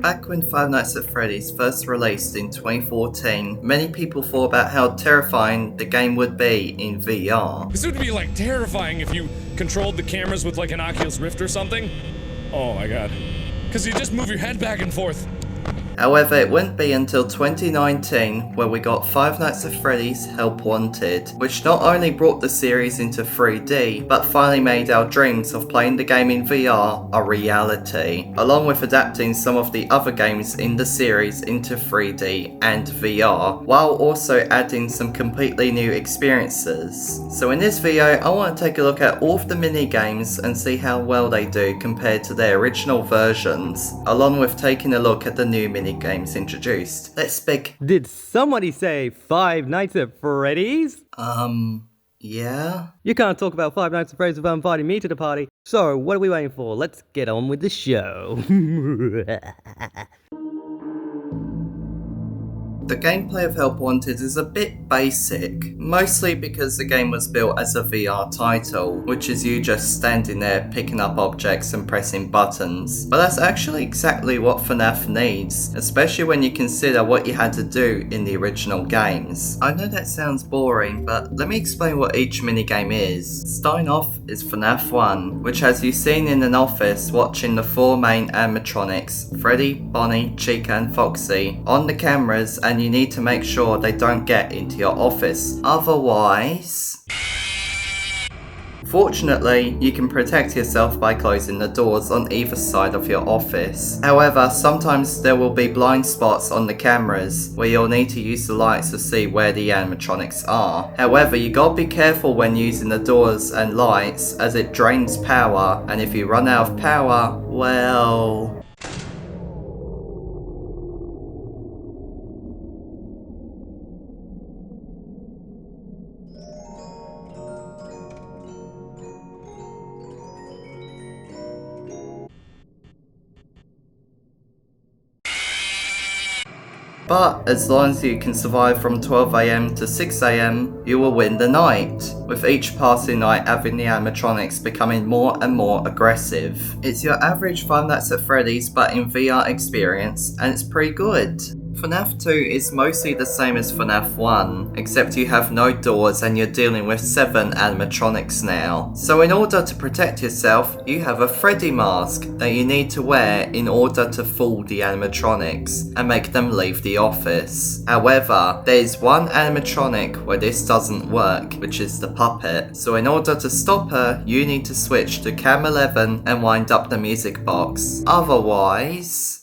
Back when Five Nights at Freddy's first released in 2014, many people thought about how terrifying the game would be in VR. This would be like terrifying if you controlled the cameras with like an Oculus Rift or something. Oh my god. Because you just move your head back and forth. However, it wouldn't be until 2019 where we got Five Nights at Freddy's Help Wanted, which not only brought the series into 3D, but finally made our dreams of playing the game in VR a reality, along with adapting some of the other games in the series into 3D and VR, while also adding some completely new experiences. So in this video, I want to take a look at all of the mini games and see how well they do compared to their original versions, along with taking a look at the new mini games introduced. Let's begin. Did somebody say Five Nights at Freddy's? Yeah? You can't talk about Five Nights at Freddy's without inviting me to the party. So, what are we waiting for? Let's get on with the show. The gameplay of Help Wanted is a bit basic, mostly because the game was built as a VR title, which is you just standing there picking up objects and pressing buttons. But that's actually exactly what FNAF needs, especially when you consider what you had to do in the original games. I know that sounds boring, but let me explain what each minigame is. Starting off is FNAF 1, which has you seen in an office watching the four main animatronics, Freddy, Bonnie, Chica and Foxy, on the cameras, and you need to make sure they don't get into your office. Otherwise... Fortunately, you can protect yourself by closing the doors on either side of your office. However, sometimes there will be blind spots on the cameras where you'll need to use the lights to see where the animatronics are. However, you gotta be careful when using the doors and lights as it drains power, and if you run out of power, well... But as long as you can survive from 12 AM to 6 AM, you will win the night, with each passing night having the animatronics becoming more and more aggressive. It's your average Five Nights at Freddy's but in VR experience, and it's pretty good. FNAF 2 is mostly the same as FNAF 1, except you have no doors and you're dealing with 7 animatronics now. So in order to protect yourself, you have a Freddy mask that you need to wear in order to fool the animatronics and make them leave the office. However, there is one animatronic where this doesn't work, which is the puppet. So in order to stop her, you need to switch to cam 11 and wind up the music box. Otherwise...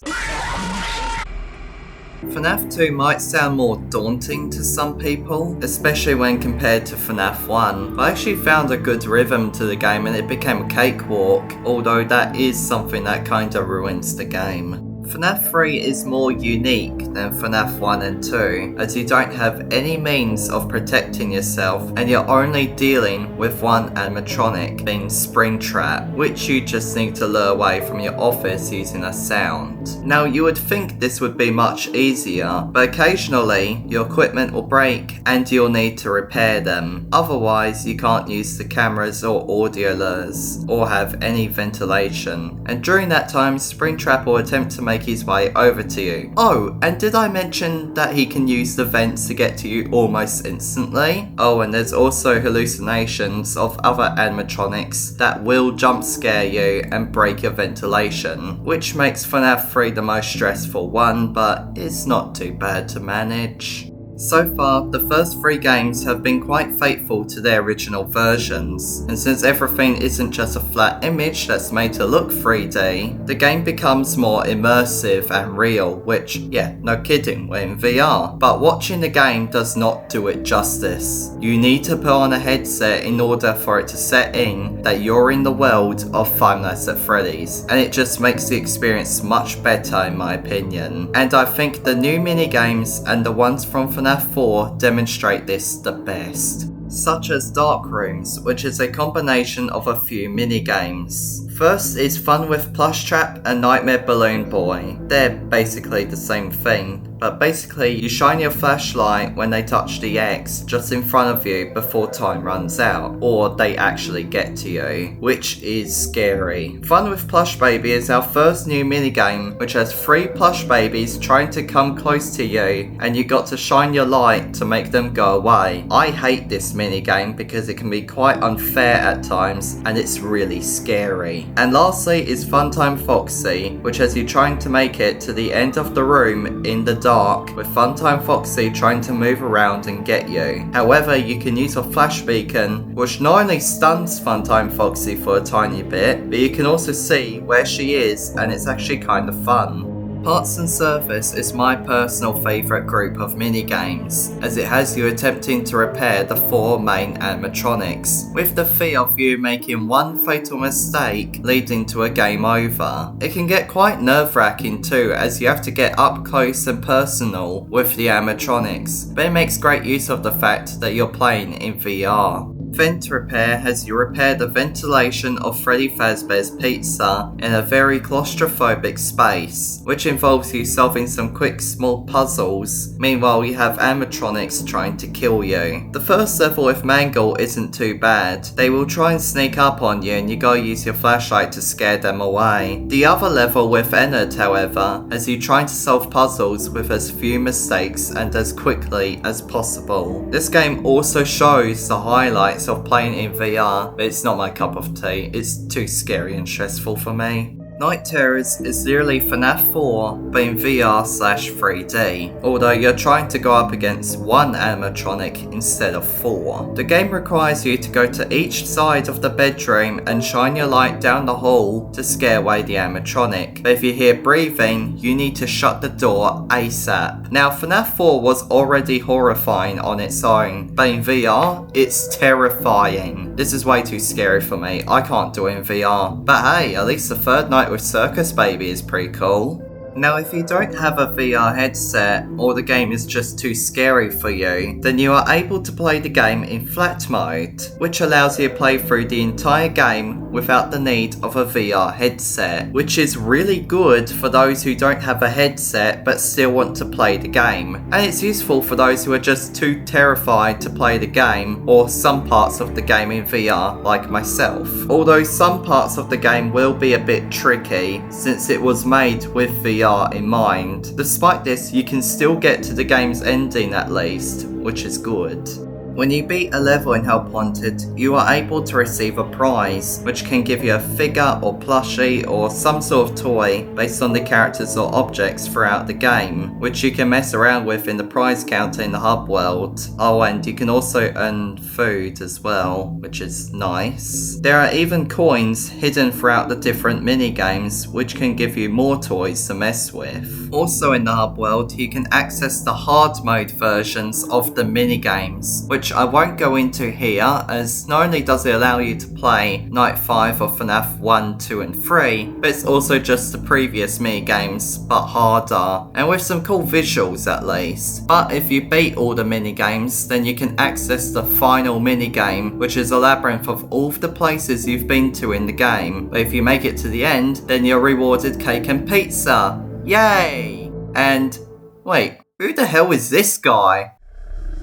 FNAF 2 might sound more daunting to some people, especially when compared to FNAF 1, but I actually found a good rhythm to the game and it became a cakewalk, although that is something that kinda ruins the game. FNAF 3 is more unique than FNAF 1 and 2, as you don't have any means of protecting yourself and you're only dealing with one animatronic, being Springtrap, which you just need to lure away from your office using a sound. Now you would think this would be much easier, but occasionally your equipment will break and you'll need to repair them. Otherwise you can't use the cameras or audio lures, or have any ventilation. And during that time, Springtrap will attempt to make his way over to you. Oh, and did I mention that he can use the vents to get to you almost instantly? Oh, and there's also hallucinations of other animatronics that will jump scare you and break your ventilation, which makes FNAF 3 the most stressful one, but it's not too bad to manage. So far, the first 3 games have been quite faithful to their original versions, and since everything isn't just a flat image that's made to look 3D, the game becomes more immersive and real, which, yeah, no kidding, we're in VR. But watching the game does not do it justice. You need to put on a headset in order for it to set in that you're in the world of Five Nights at Freddy's, and it just makes the experience much better in my opinion. And I think the new minigames and the ones from FNAF 4 demonstrate this the best, such as Dark Rooms, which is a combination of a few minigames. First is Fun with Plush Trap and Nightmare Balloon Boy. They're basically the same thing, but basically you shine your flashlight when they touch the X just in front of you before time runs out, or they actually get to you, which is scary. Fun with Plush Baby is our first new minigame, which has 3 plush babies trying to come close to you, and you got to shine your light to make them go away. I hate this minigame because it can be quite unfair at times, and it's really scary. And lastly is Funtime Foxy, which has you trying to make it to the end of the room in the dark, with Funtime Foxy trying to move around and get you. However, you can use a flash beacon, which not only stuns Funtime Foxy for a tiny bit, but you can also see where she is, and it's actually kind of fun. Parts and Service is my personal favourite group of minigames, as it has you attempting to repair the 4 main animatronics, with the fear of you making one fatal mistake leading to a game over. It can get quite nerve-wracking too, as you have to get up close and personal with the animatronics, but it makes great use of the fact that you're playing in VR. Vent Repair has you repair the ventilation of Freddy Fazbear's pizza in a very claustrophobic space, which involves you solving some quick small puzzles. Meanwhile, you have animatronics trying to kill you. The first level with Mangle isn't too bad. They will try and sneak up on you and you gotta use your flashlight to scare them away. The other level with Ennard, however, has you trying to solve puzzles with as few mistakes and as quickly as possible. This game also shows the highlights of playing in VR, but it's not my cup of tea. It's too scary and stressful for me. Night Terrors is literally FNAF 4, but in VR/3D, although you're trying to go up against one animatronic instead of 4. The game requires you to go to each side of the bedroom and shine your light down the hall to scare away the animatronic, but if you hear breathing, you need to shut the door ASAP. Now, FNAF 4 was already horrifying on its own, but in VR, it's terrifying. This is way too scary for me. I can't do it in VR. But hey, at least the third night with Circus Baby is pretty cool. Now, if you don't have a VR headset, or the game is just too scary for you, then you are able to play the game in flat mode, which allows you to play through the entire game without the need of a VR headset, which is really good for those who don't have a headset but still want to play the game. And it's useful for those who are just too terrified to play the game, or some parts of the game in VR, like myself. Although some parts of the game will be a bit tricky, since it was made with VR in mind. Despite this, you can still get to the game's ending at least, which is good. When you beat a level in Help Wanted, you are able to receive a prize, which can give you a figure or plushie or some sort of toy based on the characters or objects throughout the game, which you can mess around with in the prize counter in the hub world. Oh, and you can also earn food as well, which is nice. There are even coins hidden throughout the different mini-games, which can give you more toys to mess with. Also in the hub world, you can access the hard mode versions of the mini-games, which I won't go into here, as not only does it allow you to play Night 5 of FNAF 1, 2 and 3, but it's also just the previous mini-games, but harder, and with some cool visuals at least. But if you beat all the mini-games, then you can access the final mini-game, which is a labyrinth of all of the places you've been to in the game. But if you make it to the end, then you're rewarded cake and pizza. Yay! And, wait, who the hell is this guy?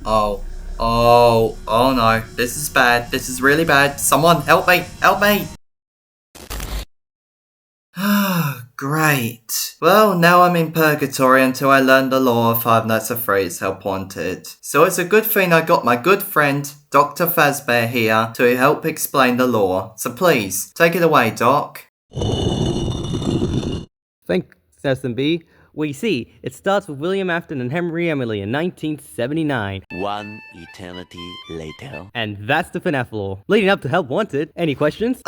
Oh no, this is bad, this is really bad, someone help me, help me! Great. Well, now I'm in purgatory until I learn the lore of Five Nights At Freddy's Help Wanted. So it's a good thing I got my good friend, DrFazbear here, to help explain the lore. So please, take it away, Doc. Thanks, SMB. We see, it starts with William Afton and Henry Emily in 1979. One eternity later. And that's the FNAF lore. Leading up to Help Wanted. Any questions?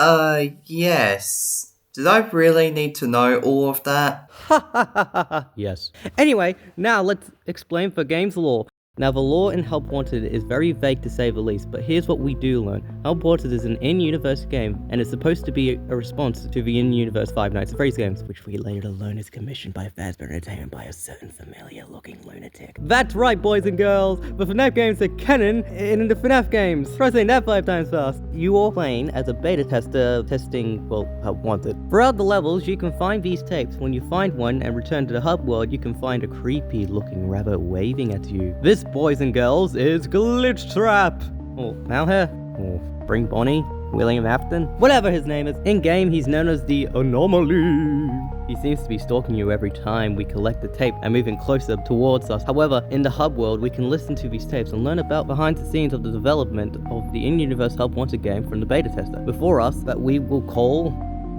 Yes. Did I really need to know all of that? Ha ha ha ha ha. Yes. Anyway, now let's explain the game's lore. Now, the lore in Help Wanted is very vague to say the least, but here's what we do learn. Help Wanted is an in-universe game, and it's supposed to be a response to the in-universe Five Nights at Freddy's games, which we later learn is commissioned by Fazbear Entertainment by a certain familiar-looking lunatic. That's right, boys and girls! The FNAF games are canon in the FNAF games! Try saying that 5 times fast! You are playing as a beta tester testing, well, Help Wanted. Throughout the levels, you can find these tapes. When you find one and return to the hub world, you can find a creepy-looking rabbit waving at you. This, boys and girls, is Glitch Trap! Or Malheur, or Bring Bonnie, William Afton, whatever his name is. In-game, he's known as the Anomaly. He seems to be stalking you every time we collect the tape and moving closer towards us. However, in the hub world, we can listen to these tapes and learn about behind the scenes of the development of the in-universe Help Wanted game from the beta tester. Before us, that we will call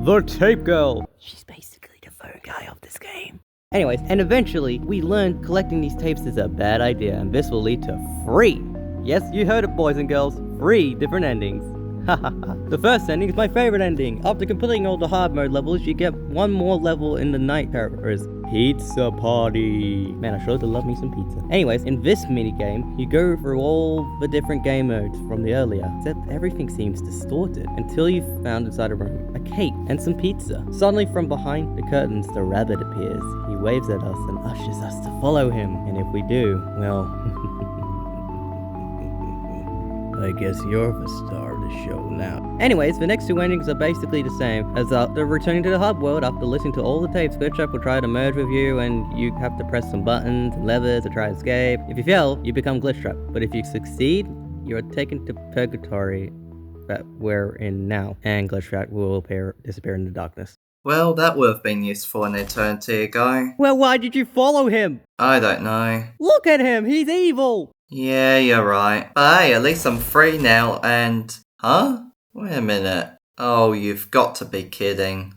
the Tape Girl. She's basically the phone guy of this game. Anyways, and eventually, we learned collecting these tapes is a bad idea, and this will lead to 3. Yes, you heard it, boys and girls. 3 different endings. The first ending is my favorite ending. After completing all the hard mode levels, you get one more level in the night characters. Pizza party. Man, I sure do love me some pizza. Anyways, in this minigame, you go through all the different game modes from the earlier, except everything seems distorted until you've found inside a room a cake and some pizza. Suddenly from behind the curtains, the rabbit appears. He waves at us and ushers us to follow him. And if we do, well, I guess you're the star of the show now. Anyways, the next 2 endings are basically the same as after returning to the hub world. After listening to all the tapes, Glitch Trap will try to merge with you, and you have to press some buttons and levers to try to escape. If you fail, you become Glitch Trap, but if you succeed, you're taken to Purgatory that we're in now, and Glitch Trap will disappear in the darkness. Well, that would have been useful an eternity ago. Well, why did you follow him? I don't know. Look at him, he's evil! Yeah, you're right. But hey, at least I'm free now and... Huh? Wait a minute. Oh, you've got to be kidding.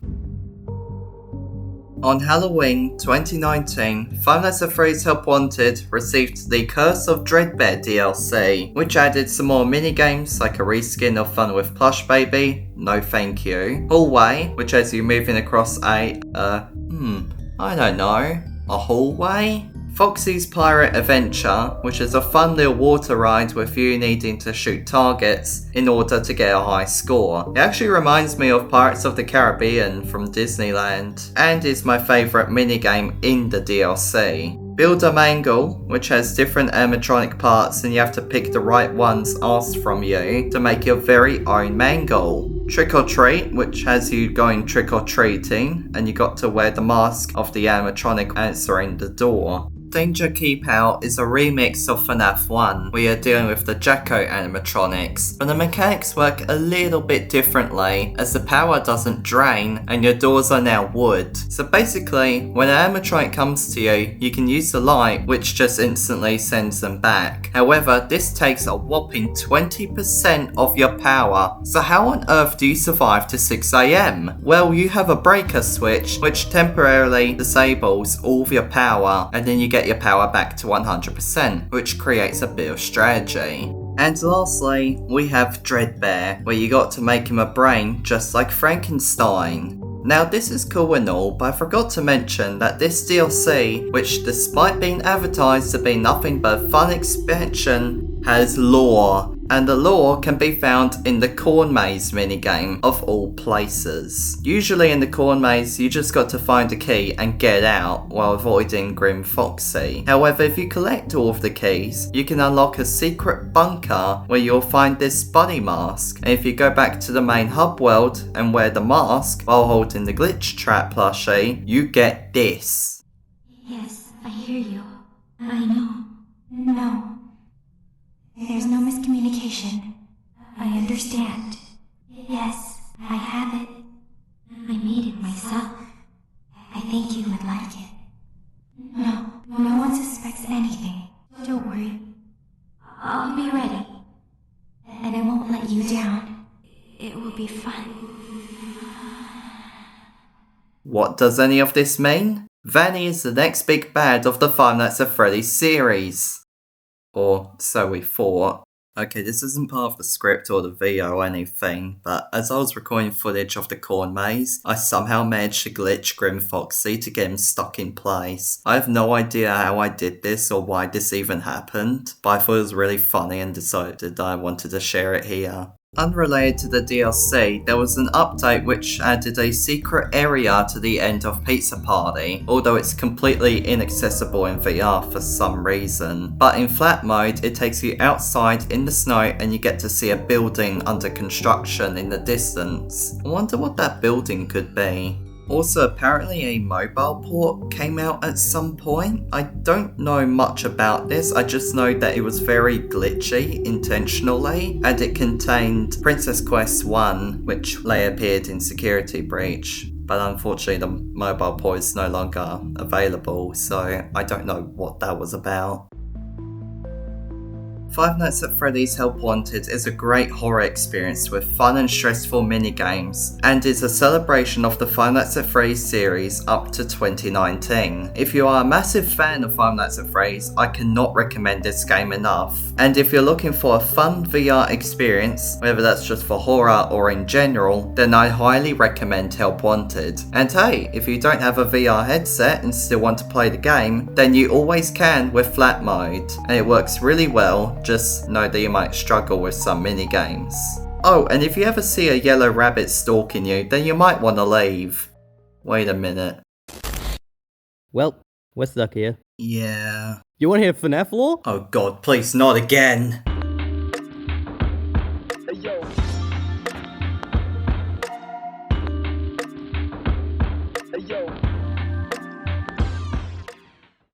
On Halloween 2019, Five Nights at Freddy's Help Wanted received the Curse of DrFazbear DLC, which added some more minigames like a reskin of Fun with Plush Baby, no thank you, Hallway, which has you moving across I don't know, a hallway? Foxy's Pirate Adventure, which is a fun little water ride with you needing to shoot targets in order to get a high score. It actually reminds me of Pirates of the Caribbean from Disneyland, and is my favourite minigame in the DLC. Build a Mangle, which has different animatronic parts and you have to pick the right ones asked from you to make your very own mangle. Trick or Treat, which has you going trick-or-treating and you got to wear the mask of the animatronic answering the door. Danger Keep Out is a remix of FNAF 1, where you're dealing with the Jacko animatronics, but the mechanics work a little bit differently, as the power doesn't drain and your doors are now wood. So basically, when an animatronic comes to you, you can use the light, which just instantly sends them back. However, this takes a whopping 20% of your power. So how on earth do you survive to 6 AM? Well, you have a breaker switch, which temporarily disables all of your power, and then you get your power back to 100%, which creates a bit of strategy. And lastly, we have DrFazbear, where you got to make him a brain just like Frankenstein. Now this is cool and all, but I forgot to mention that this DLC, which despite being advertised to be nothing but a fun expansion, has lore, and the lore can be found in the Corn Maze minigame of all places. Usually in the Corn Maze, you just got to find a key and get out while avoiding Grim Foxy. However, if you collect all of the keys, you can unlock a secret bunker where you'll find this bunny mask. And if you go back to the main hub world and wear the mask while holding the Glitch Trap plushie, you get this. Yes, I hear you. I know. No. There's no miscommunication. I understand. Yes, I have it. I made it myself. I think you would like it. No one suspects anything. Don't worry. I'll be ready. And I won't let you down. It will be fun. What does any of this mean? Vanny is the next big bad of the Five Nights at Freddy series. Or so we thought. Okay, this isn't part of the script or the video or anything, but as I was recording footage of the corn maze, I somehow managed to glitch Grim Foxy to get him stuck in place. I have no idea how I did this or why this even happened, but I thought it was really funny and decided I wanted to share it here. Unrelated to the DLC, there was an update which added a secret area to the end of Pizza Party, although it's completely inaccessible in VR for some reason. But in flat mode, it takes you outside in the snow and you get to see a building under construction in the distance. I wonder what that building could be. Also, apparently a mobile port came out at some point. I don't know much about this, I just know that it was very glitchy intentionally, and it contained Princess Quest 1, which later appeared in Security Breach. But unfortunately the mobile port is no longer available, so I don't know what that was about. Five Nights at Freddy's Help Wanted is a great horror experience with fun and stressful minigames, and is a celebration of the Five Nights at Freddy's series up to 2019. If you are a massive fan of Five Nights at Freddy's, I cannot recommend this game enough. And if you're looking for a fun VR experience, whether that's just for horror or in general, then I highly recommend Help Wanted. And hey, if you don't have a VR headset and still want to play the game, then you always can with flat mode, and it works really well. Just know that you might struggle with some minigames. Oh, and if you ever see a yellow rabbit stalking you, then you might want to leave. Wait a minute. Well, we're stuck here. Yeah. You want to hear FNAF lore? Oh god, please not again.